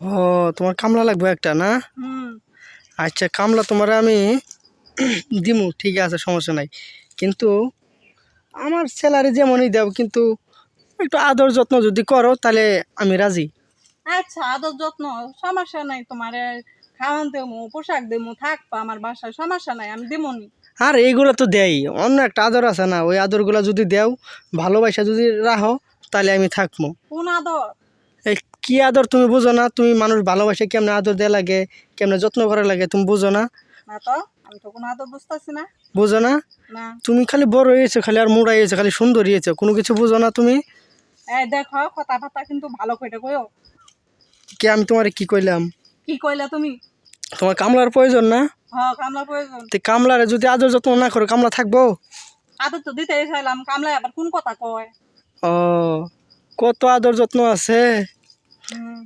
ও, তোমার কামলা লাগবে একটা না? হুম। আচ্ছা, কামলা তোমার আমি দিমু, ঠিক আছে, সমস্যা নাই। কিন্তু আমার স্যালারি যেমনই দাও, কিন্তু একটু আদর যত্ন যদি করো তাহলে আমি রাজি। আচ্ছা, আদর যত্ন সমস্যা নাই, তোমারে খাওয়ান দেবো, পোশাক দেবো, থাকবা আমার বাসায়, সমস্যা নাই, আমি দেবনি। আর এইগুলো তো দেই, অন্য একটা আদর আছে না, ওই আদরগুলো যদি দেও, ভালোবাসা যদি রাখো, তাহলে আমি থাকবো। কোন আদর? এই কি আদর তুমি বুঝো না? তুমি মানুষ ভালোবাসে কেমনে আদর দেওয়া লাগে, কেমনে যত্ন করা লাগে, তুমি বুঝো না? না তো, আমি তো কোনো আদর বুঝতেছি না। বুঝো না? না। তুমি খালি বড় হয়েছো, খালি আর মোড়া হয়েছো, খালি সুন্দর হয়েছো, কোনো কিছু বুঝো না তুমি। এই দেখো, কথা বার্তা কিন্তু ভালো করে কইও। কে, আমি তোমার কি কইলাম? কি কইলা তুমি? তোমার কামলার প্রয়োজন না? কামলা প্রয়োজন। তো কামলারে যদি আদর যত্ন না করো, কামলা থাকবো? আদর তো দিতে চাইলাম, কামলা আবার কোন কথা কয়? ও, কত আদর যত্ন আছে। হুম।